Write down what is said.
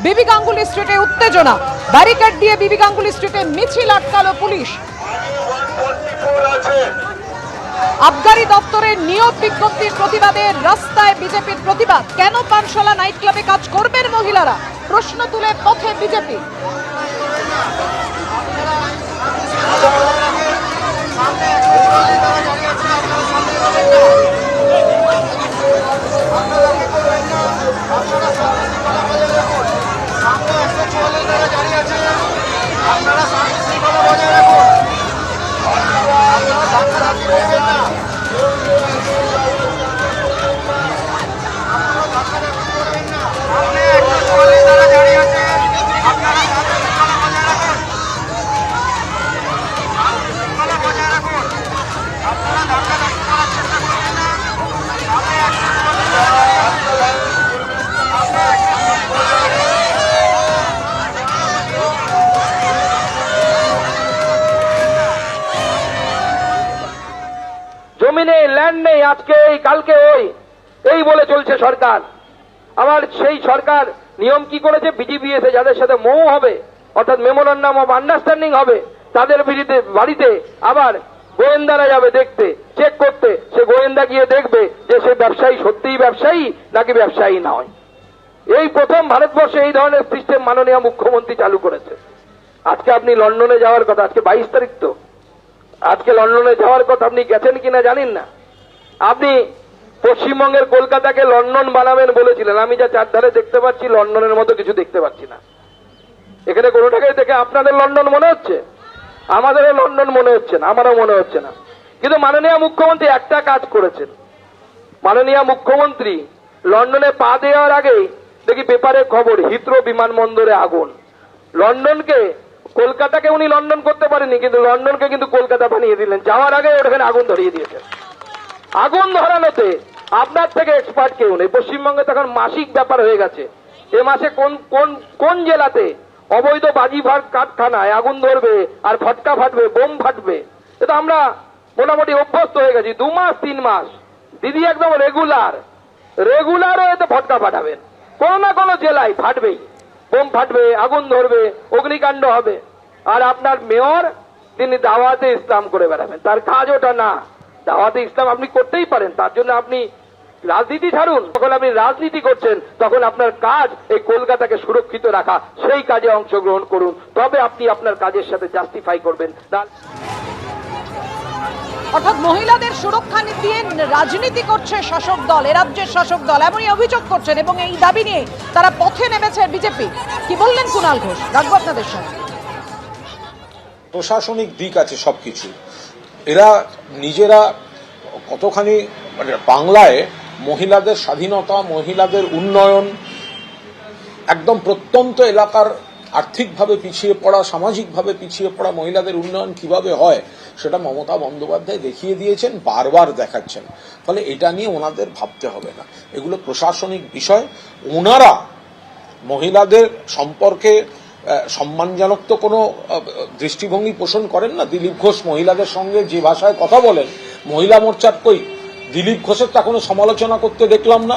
বিবি গাঙ্গুলি স্ট্রিটে উত্তেজনা, ব্যারিকেড দিয়ে বিবি গাঙ্গুলি স্ট্রিটে মিছিল আটকালো পুলিশ। আবগারি দপ্তরের নিয়োগ বিজ্ঞপ্তির প্রতিবাদে রাস্তায় বিজেপির প্রতিবাদ। কেন পানশালা নাইট ক্লাবে কাজ করবেন মহিলারা, প্রশ্ন তুলে পথে বিজেপি। জমিনে ল্যান্ড নেই, আজকে এই কালকে ওই এই বলে চলছে সরকার। আবার সেই সরকার নিয়ম কি করেছে, বিজিবিএসে যাদের সাথে মৌ হবে অর্থাৎ মেমোরান্ডাম অফ আন্ডারস্ট্যান্ডিং হবে তাদের বাড়িতে আবার গোয়েন্দারা যাবে দেখতে, চেক করতে। সে গোয়েন্দা গিয়ে দেখবে যে সে ব্যবসায়ী সত্যিই ব্যবসায়ী নাকি ব্যবসায়ী নয়। এই প্রথম ভারতবর্ষে এই ধরনের সিস্টেম মাননীয় মুখ্যমন্ত্রী চালু করেছে। আজকে আপনি লন্ডনে যাওয়ার কথা, আজকে 22 তারিখ তো, আজকে লন্ডনে যাওয়ার কথা আপনি গেছেন কিনা জানেন না। আপনি পশ্চিমবঙ্গের কলকাতাকে লন্ডন বানাবেন বলেছিলেন, আমি যা চারধারে দেখতে পাচ্ছি লন্ডনের মতো কিছু দেখতে পাচ্ছি না। এখানে কোনোটাকে দেখে আপনাদের লন্ডন মনে হচ্ছে, আমাদেরও লন্ডন মনে হচ্ছে না, আমারও মনে হচ্ছে না। কিন্তু মাননীয় মুখ্যমন্ত্রী একটা কাজ করেছেন। মাননীয় মুখ্যমন্ত্রী লন্ডনে পা দেওয়ার আগে দেখি পেপারে খবর, হিথ্রো বিমানবন্দরে আগুন। লন্ডনকে কলকাতাকে উনি লন্ডন করতে পারেনি, কিন্তু লন্ডনকে কিন্তু কলকাতা বানিয়ে দিলেন। যাওয়ার আগে ওখানে আগুন ধরিয়ে দিয়েছেন। আগুন ধরানোতে আপনার থেকে এক্সপার্ট কেউ নেই। পশ্চিমবঙ্গে তখন মাসিক ব্যাপার হয়ে গেছে, এ মাসে কোন কোন কোন জেলাতে অবৈধ বাজিভার কারখানায় আগুন ধরবে আর ফটকা ফাটবে, বোম ফাটবে। এটা আমরা মোটামুটি অভ্যস্ত হয়ে গেছি। 2 মাস 3 মাস দিদি একদম রেগুলারও এতে ফটকা ফাটাবেন, কোনো না কোনো জেলায় ফাটবেই, বোম ফাটবে, আগুন ধরবে, অগ্নিকাণ্ড হবে। আর আপনার মেয়র তিনি দাওয়াতে ইসলাম করে বেড়াবেন, তার কাজ ওটা না। দাওয়াতে ইসলাম আপনি করতেই পারেন, তার জন্য আপনি রাজনীতি ছাড়ুন। যখন আপনি রাজনীতি করছেন তখন আপনার কাজ এই কলকাতাকে সুরক্ষিত রাখা, সেই কাজে অংশগ্রহণ করুন, তবে আপনি আপনার কাজের সাথে জাস্টিফাই করবেন। অর্থাৎ মহিলাদের সুরক্ষা দিয়ে রাজনীতি করছে শাসক দল, এ রাজ্যের শাসক দল, এমনই অভিযোগ করছেন এবং এই দাবি নিয়ে তারা পথে নেমেছে বিজেপি। কি বললেন কুণাল ঘোষ, রাখবো আপনাদের সঙ্গে। প্রশাসনিক দিক আছে সবকিছু, এরা নিজেরা কতখানি মানে বাংলায় মহিলাদের স্বাধীনতা, মহিলাদের উন্নয়ন, একদম প্রত্যন্ত এলাকার আর্থিকভাবে পিছিয়ে পড়া, সামাজিকভাবে পিছিয়ে পড়া মহিলাদের উন্নয়ন কিভাবে হয় সেটা মমতা বন্দ্যোপাধ্যায় দেখিয়ে দিয়েছেন, বারবার দেখাচ্ছেন। ফলে এটা নিয়ে ওনাদের ভাবতে হবে না, এগুলো প্রশাসনিক বিষয়। ওনারা মহিলাদের সম্পর্কে সম্মানজনক তো কোনো দৃষ্টিভঙ্গি পোষণ করেন না। দিলীপ ঘোষ মহিলাদের সঙ্গে যে ভাষায় কথা বলেন, মহিলা মোর্চার কই দিলীপ ঘোষের তা কোনো সমালোচনা করতে দেখলাম না।